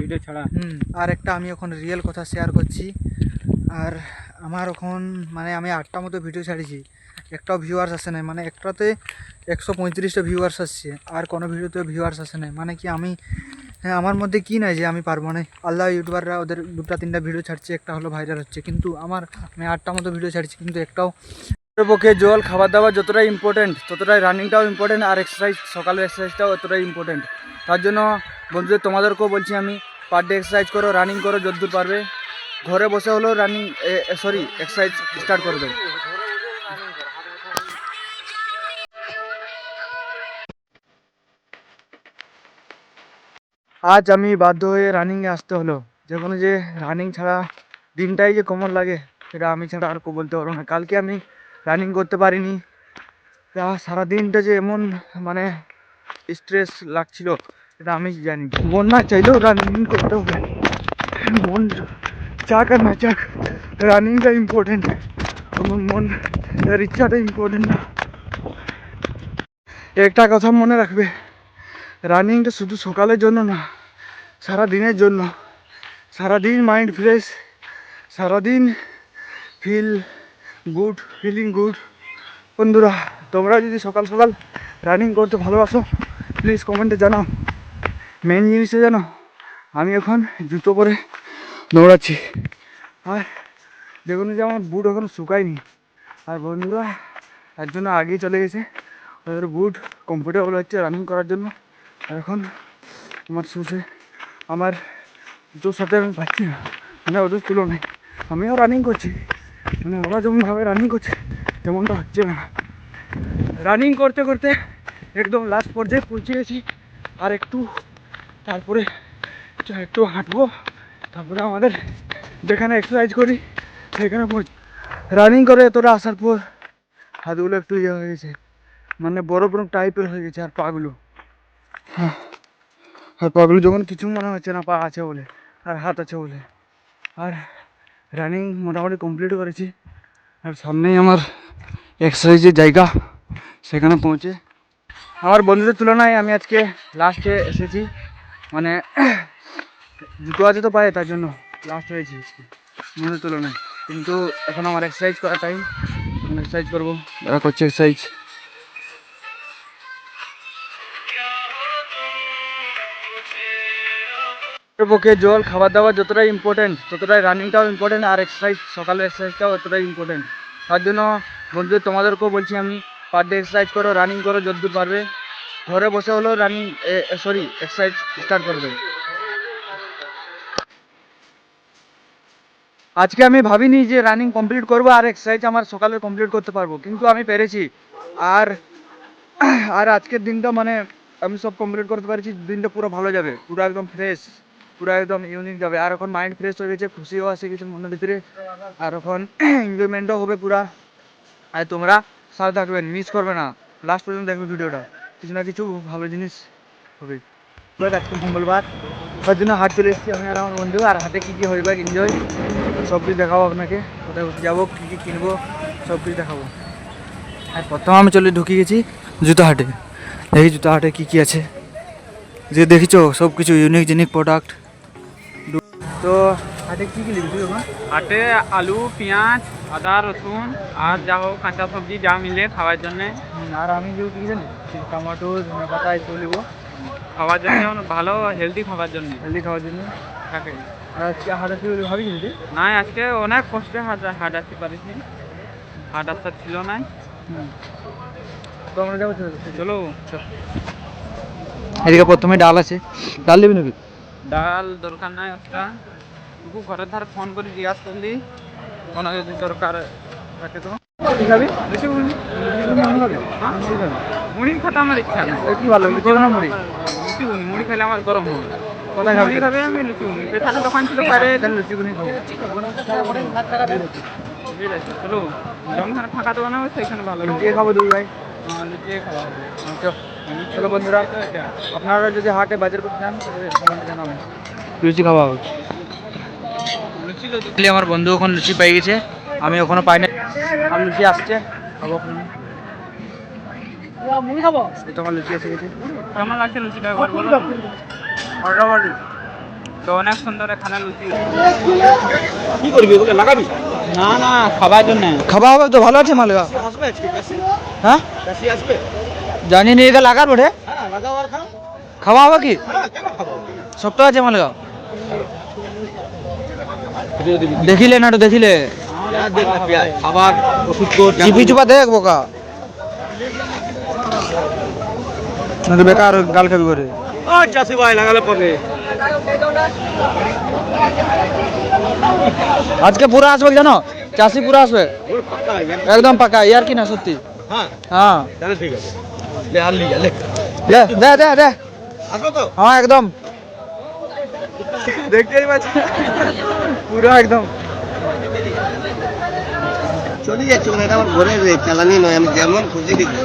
Video ছাড়া। আর একটা আমি এখন রিয়েল কথা শেয়ার করছি। আর আমার এখন মানে আমি 8টা মতো ভিডিও ছাড়িয়েছি, একটাও ভিউয়ার্স আসে নাই। মানে একটাতে 135টা ভিউয়ার্স আসছে, আর কোনো ভিডিওতে ভিউয়ার্স আসে নাই। মানে কি আমি আমার মধ্যে কি নাই যে আমি পারবো না। আল্লাহ ইউটিউবাররা ওদের 2টা 3টা ভিডিও ছাড়ছে, একটা হলো ভাইরাল হচ্ছে, কিন্তু আমি 8টা মতো ভিডিও ছাড়ছি কিন্তু একটাও। পক্ষে জল খাবার দাবার যতটাই ইম্পর্টেন্ট ততটাই রানিংটাও ইম্পর্টেন্ট, আর এক্সারসাইজ সকালের এক্সারসাইজটাও ততটাই ইম্পর্টেন্ট। তার জন্য বন্ধুদের তোমাদেরকেও বলছি আমি, পার ডে এক্সারসাইজ করো, রানিং করো যতদূর পারবে। ঘরে বসে হলেও এক্সারসাইজ স্টার্ট করে দেবে। আজ আমি বাধ্য হয়ে রানিংয়ে আসতে হলো। যে রানিং ছাড়া দিনটাই যে কেমন লাগে সেটা আমি ছাড়া আর কেউ বলতে পারবো না। কালকে আমি রানিং করতে পারিনি, সারাদিনটা যে এমন মানে স্ট্রেস লাগছিল সেটা আমি জানি। মন না চাইলেও রানিং করতে হবে, মন চাক আর না চাক রানিংটা ইম্পর্টেন্ট। মন ইচ্ছাটা ইম্পর্টেন্ট না। একটা কথা মনে রাখবে, রানিংটা শুধু সকালের জন্য না, সারা দিনের জন্য। সারাদিন মাইন্ড ফ্রেশ, সারাদিন ফিলিং গুড। বন্ধুরা, তোমরা যদি সকাল সকাল রানিং করতে ভালোবাসো প্লিজ কমেন্টে জানাও। মেন জিনিসটা জানো, আমি এখন জুতো পরে দৌড়াচ্ছি, আর দেখুন যে আমার বুট এখন শুকায়নি। আর বন্ধুরা তার জন্য আগেই চলে গেছে, ওদের বুট কমফোর্টেবল হচ্ছে রানিং করার জন্য। আর এখন আমার শুষে আমার জুতোর সাথে আমি পাচ্ছি না, মানে ওদের তুলনায় আমিও রানিং করছি, মানে ওরা যেমনভাবে রানিং করছে তেমনটা হচ্ছে না। রানিং করতে করতে একদম লাস্ট পর্যায়ে পৌঁছে গেছি। আর তারপরে একটু হাঁটবো, তারপরে আমাদের যেখানে এক্সারসাইজ করি সেখানে রানিং করে এতটা আসার পর হাতগুলো একটু ইয়ে হয়ে গেছে, মানে বড় টাইপের হয়ে গেছে। আর পাগুলো যখন কিছু মনে হচ্ছে না, পা আছে বলে আর হাত আছে বলে। আর রানিং মোটামুটি কমপ্লিট করেছি, আর সামনেই আমার এক্সারসাইজের জায়গা, সেখানে পৌঁছে আমার বন্ধুদের তুলনায় আমি আজকে লাস্টে এসেছি। মানে জুতো আছে তো পায়ে, তার জন্য লাস্ট হয়েছি বন্ধুদের তুলনায়। কিন্তু এখন আমার এক্সারসাইজ করার টাইম, এক্সারসাইজ করবো, তারা করছে এক্সারসাইজ। পক্ষে জল খাবার দাবার যতটাই ইম্পর্টেন্ট ততটাই রানিংটাও ইম্পর্টেন্ট, আর সকালের এক্সারসাইজটাও ততটাই ইম্পর্টেন্ট। তার জন্য বন্ধুদের তোমাদেরকেও বলছি আমি, পার ডে এক্সারসাইজ করো, রানিং করো যতদূর পারবে। ঘরে বসে হলেও এক্সারসাইজ স্টার্ট করবে। আজকে আমি ভাবিনি যে রানিং কমপ্লিট করবো আর এক্সারসাইজ আমার সকালে কমপ্লিট করতে পারবো, কিন্তু আমি পেরেছি। আর আর আজকের দিনটা মানে আমি সব কমপ্লিট করতে পারছি, দিনটা পুরো ভালো যাবে, পুরো একদম ফ্রেশ, পুরো একদম ইউনিক যাবে। আর এখন মাইন্ড ফ্রেশ হয়ে গেছে, খুশিও আসে কিছু মনের ভিতরে, আর এখন এনজয়মেন্টও হবে পুরা। আর তোমরা সাথে থাকবেন, মিস করবে না, লাস্ট পর্যন্ত দেখবে ভিডিওটা, কিছু না কিছু ভালো জিনিস হবে। আজকে মঙ্গলবার, তার জন্য হাট চলে এসেছি আমি আর আমার বন্ধু। আর হাটে কী কী হইবে এনজয় সব কিছু দেখাবো আপনাকে, কোথায় যাবো, কী কী কিনবো সব কিছু দেখাবো। আর প্রথম আমি ঢুকে গেছি জুতো হাটে। দেখি জুতো হাটে কী কী আছে, যে দেখিছো সব কিছু ইউনিক প্রোডাক্ট। তো হাটে কী কী লিখছি ওখানে? হাটে আলু, পেঁয়াজ, আদা, রসুন আর যা হোক কাঁচা সবজি যা মিলে খাওয়ার জন্য। আর আমি যে কী জানি টমেটো, ধনে পাতা এসব নেবো খাওয়ার জন্য, ভালো হেলদি খাওয়ার জন্য। খাওয়ার জন্য থাকে। আর আজকে হাট আসবে বলে ভাবি কিন্তু না, আজকে অনেক কষ্টে হাট আসতে পারিনি, হাট আসার ছিল না। তো আমরা যাবো, চলো। এদিকে প্রথমে ডাল আছে, ডাল নেবি নাকি? ডাল দরকার নাই, একটা তুই ঘরের ধারে ফোন করে জিজ্ঞাসা করলি কোনো যদি দরকার থাকে তো। খাবি মুড়ি খাতে আমার ইচ্ছা নেই। কি ভালো লুচি না মুড়ি? লুচি ঘুগনি, মুড়ি খেলে আমার গরম হবে। কোথায় খাবি? মুড়ি খাবে, আমি লুচি ঘুগনি। পেছনে দোকান ছিল বাইরে, লুচি ঘুগনি খাবো। ঠিক আছে চলো, যখন ফাঁকা দোকান হবে সেইখানে ভালো লুচি খাবো দুই ভাই। লুচি খাওয়া হবে। চলো বন্ধুরা, আপনারা যদি হাটে বাজার করতে চান জানাবেন, লুচি খাওয়া হবে। লুচি যদি আমার বন্ধু ওখানে লুচি পেয়ে গেছে, আমি ওখানে পাই না। আর লুচি আসছে, খাবো। তোমার লুচি এসে গেছে, আমার লাগছে লুচিটা একবার বলো। তো অনেক সুন্দর এখানে লুচি। কি করবি ওকে লাগাবি? না না, খাবার জন্য। খাওয়া হবে তো, ভালো আছে মালগা? আসবে আজকে কাশি? হ্যাঁ কাশি আসবে? জানি নি, এটা লাগার বটে। হ্যাঁ লাগাও আর খাও। খাওয়া হবে কি? হ্যাঁ কেন খাবো? শক্ত আছে মালগা? দেখিলে না, তো দেখিলে দেখ না পেঁয়াজ খাবার ওষুধ কর চিপি চুপা দেখ বোকা, না তো বেকার গাল খাবি করে। ও চাষি ভাই লাগালে পরে আজকে পুরা আসবে জানো, চাষি পুরা আসবে ওর পাক্কা লাগবে। একদম পাকা, ইয়ার কি না সত্যি। হ্যাঁ হ্যাঁ তাহলে ঠিক আছে, লে আর লিয়া লে দে দে দে দে, আসো তো। হ্যাঁ একদম দেখতেই পাচ্ছি পুরো একদম। চলে যাচ্ছে এটা আমার ঘরের চালানি নয়, আমি যেমন খুশি বিকবো,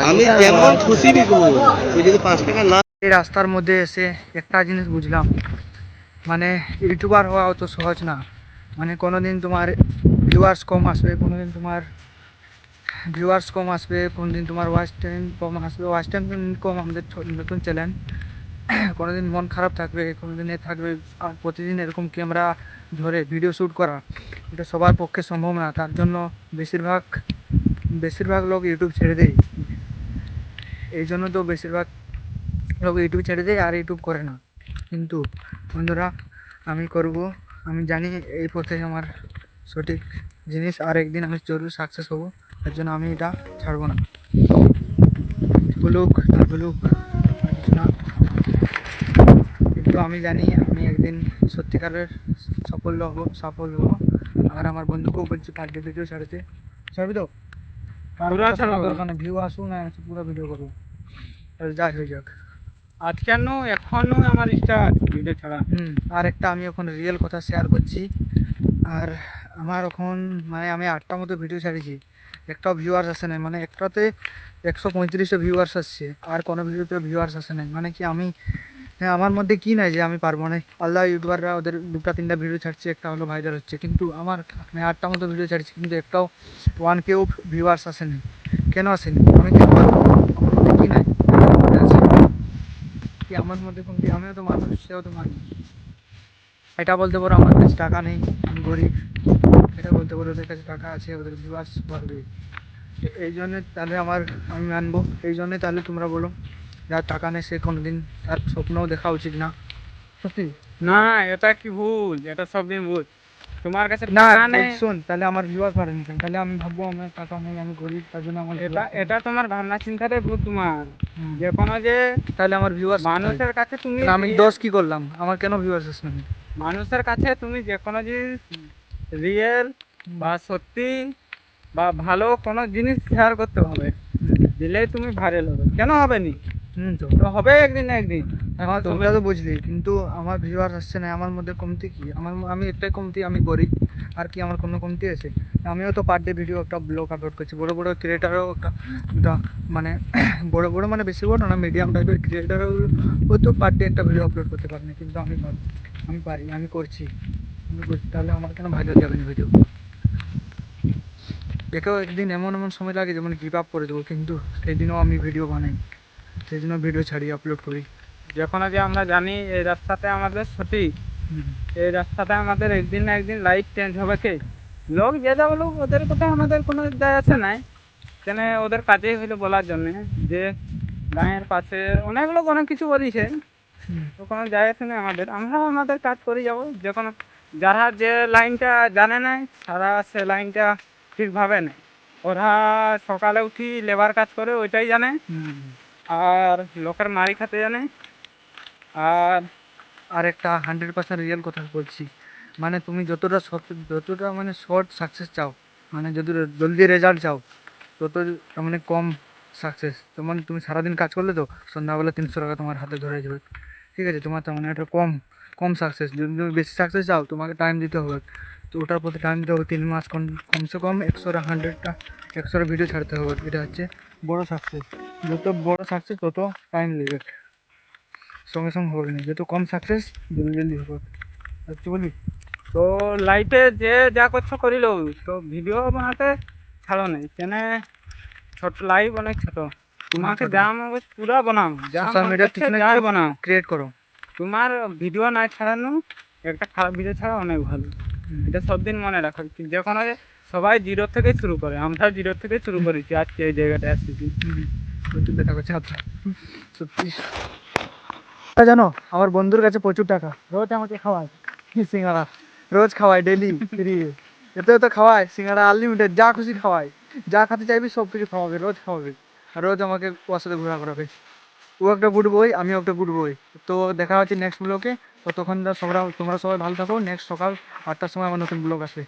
আমি যেমন খুশি বিকবো। তুই যদি 5 টাকা না এই রাস্তার মধ্যে এসে একটা জিনিস বুঝলাম, মানে ইউটিউবার হওয়া অত সহজ না। মানে কোনোদিন তোমার ভিউয়ার্স কম আসবে, কোনোদিন তোমার ভিউয়ার্স কম আসবে, কোনোদিন তোমার ওয়াচ টাইম কম আসবে। ওয়াচ টাইম কম, আমাদের নতুন চ্যানেল। কোনোদিন মন খারাপ থাকবে, কোনোদিন এ থাকবে। আর প্রতিদিন এরকম ক্যামেরা ধরে ভিডিও শ্যুট করা, এটা সবার পক্ষে সম্ভব না। তার জন্য বেশিরভাগ লোক ইউটিউব ছেড়ে দেয়। এই জন্য তো বেশিরভাগ লোক ইউটিউব ছেড়ে দেয় আর ইউটিউব করে না। কিন্তু বন্ধুরা, আমি করব, আমি জানি এই পথে আমার সঠিক জিনিস, আর একদিন আমি জরুর সাকসেস হব। তার জন্য আমি এটা ছাড়বো না। বলুক না বলুক আর কিছু না, কিন্তু আমি জানি আমি একদিন সত্যিকারের সফল হব। আর আমার বন্ধুকেও বলছি পার্টি ভিডিও ছাড়বি তো? পুরো ছাড়বো। দরকার ভিউ আসুক না, পুরো ভিডিও করবো, যাই হয়ে যাক। আজকে এখনো আমার স্টার্ট ভিডিও ছাড়া। আর একটা আমি এখন রিয়েল কথা শেয়ার করছি। আর আমার এখন মানে আমি 8টা মতো ভিডিও ছাড়িয়েছি, একটাও ভিউয়ার্স আসে নাই। মানে একটাতে 135টা ভিউয়ার্স আসছে, আর কোনো ভিডিওতে ভিউয়ার্স আসে নাই। মানে কি আমি, হ্যাঁ, আমার মধ্যে কি নাই যে আমি পারবো না। আল্লাহ ইউটিউবাররা ওদের 2টা 3টা ভিডিও ছাড়ছে, একটা হলো ভাইরাল হচ্ছে, কিন্তু আমার আমি 8টা মতো ভিডিও ছাড়ছি, কিন্তু একটাও 1K ভিউয়ার্স আসেনি। কেন আসেনি? আমি কেন পারবো? আমার মধ্যে কি নাই? কি আমার মধ্যে কোন কি? আমিও তো মানুষ, সেও তো মানুষ। এটা বলতে পারো আমার কাছে টাকা নেই, আমি গরিব। এটা বলতে পারো ওদের কাছে টাকা আছে, ওদের ভিউয়ার্স বাড়বে। এই জন্যে তাহলে আমি মানবো। এই জন্যে তাহলে তোমরা বলো, যার টাকা নেই সে কোনোদিন তার স্বপ্নও দেখা উচিত না। সত্যি না, এটা কি ভুল? এটা সব দিন ভুল। তোমার কাছে না, টাকা নেই, শোন, তাহলে আমার ভিউয়ার্স বাড়েনি কেন? তাহলে আমি ভাববো আমার টাকা নেই, আমি গরিব, তার জন্য আমার এটা এটা তোমার ভাবনা চিন্তাটাই ভুল তোমার। হুম। যে কোনো যে তাহলে আমার ভিউয়ার্স মানুষের কাছে তুমি আমি দোষ কি করলাম? আমার কেন ভিউয়ার্স আসবে না? মানুষের কাছে তুমি যে কোনো জিনিস রিয়েল বা সত্যি বা ভালো কোনো জিনিস শেয়ার করতে হবে, দিলেই তুমি ভাইরাল হবে। কেন হবে নি? তো তো হবে একদিন না একদিন। আমার তোমরা তো বুঝলি, কিন্তু আমার ভিউয়ার্স আসছে না। আমার মধ্যে কমতি কি? আমি একটাই কমতি, আমি গরিব। আর কি আমার কোনো কমতি আছে? আমিও তো পার ডে ভিডিও একটা ব্লগ আপলোড করছি। বড় বড় ক্রিয়েটারও একটা মানে বড় বড় মানে বেশি বড় না, মিডিয়াম টাইপের ক্রিয়েটারও ও তো পার ডে একটা ভিডিও আপলোড করতে পারে না, কিন্তু আমি পারি, আমি করছি। তাহলে আমার কেন ভাইরাল যাবে না ভিডিও? দেখেও একদিন এমন এমন সময় লাগে যেমন গিভ আপ করে দেবো, কিন্তু সেই দিনও আমি ভিডিও বানাই, সেই জন্য ভিডিও ছাড়ি, আপলোড করি। যে কোনো যে আমরা জানি এই রাস্তাতে আমাদের সঠিক, এই রাস্তাতে আমাদের একদিন না একদিন লাইফ চেঞ্জ হবে। কে লোক যে যা বলুক, ওদের কথা আমাদের কোনো যায় আসে নাই। কেন ওদের কাজেই হইলো বলার জন্যে যে গাঁয়ের পাশে অনেক লোক অনেক কিছু বলিছে, তো কোনো যায় আসে না আমাদের। আমরা আমাদের কাজ করে যাবো। যে কোনো যারা যে লাইনটা জানে না, তারা সে লাইনটা ঠিকভাবে নেয়। ওরা সকালে উঠি লেবার কাজ করে, ওইটাই জানে। আর লোকের মারি খেতে জানে। আর আর একটা 100% রিয়েল কথা বলছি, মানে তুমি যতটা মানে শর্ট সাকসেস চাও, মানে যদি জলদি রেজাল্ট চাও, তত মানে কম সাকসেস। তোমার তুমি সারাদিন কাজ করলে তো সন্ধ্যাবেলা 300 টাকা তোমার হাতে ধরে যাবে, ঠিক আছে? তোমার তার মানে একটা কম কম সাকসেস। যদি তুমি বেশি সাকসেস চাও, তোমাকে টাইম দিতে হবে। তো ওটার প্রতি টাইম দিতে হবে 3 মাস, কমসে কম 100টা ভিডিও ছাড়তে হবে। এটা হচ্ছে বড় সাকসেস। যত বড় সাকসেস তত টাইম নেবে, সঙ্গে সঙ্গে হবে না। যত কম সাকসেস জলদি জলদি হবে। আর কি বলি? তো লাইফে যে যা করছো করিল, তো ভিডিও বানাতে ছাড়ো নেই কেন? ছোট লাইফ অনেক ছোট। তোমাকে ছোট। যা মনে করছে পুরা বানাও, যা সোশ্যাল মনে মিডিয়া ঠিক করছে না যাই বানাও। ক্রিয়েট করো। তোমার ভিডিও না ছাড়ানো একটা খারাপ ভিডিও ছাড়া অনেক ভালো। এটা সব দিন মনে রাখো, যখন সবাই জিরো থেকে শুরু করে, আমরাও জিরো থেকে শুরু করেছি, আজকে এই জায়গাটা আসছি। প্রচুর দেখা করছে হাতটা সত্যি। জানো আমার বন্ধুর কাছে প্রচুর টাকা, রোজ আমাকে খাওয়ায় সিঙ্গারা, রোজ খাওয়ায় ডেলি ফ্রি, এত এত খাওয়ায় সিঙ্গারা আনলিমিটেড, যা খুশি খাওয়ায়, যা খেতে চাইবি সব কিছু খাওয়াবে, রোজ খাওয়াবে, আর রোজ আমাকে ওর সাথে ঘোরা করাবে। ও একটা গুড বই, আমিও একটা গুড বই। তো দেখা হচ্ছে নেক্সট ব্লগে। ততক্ষণ তোমরা সবাই ভালো থাকো। নেক্সট সকাল 8টার সময় আমার নতুন ব্লগ আসবে।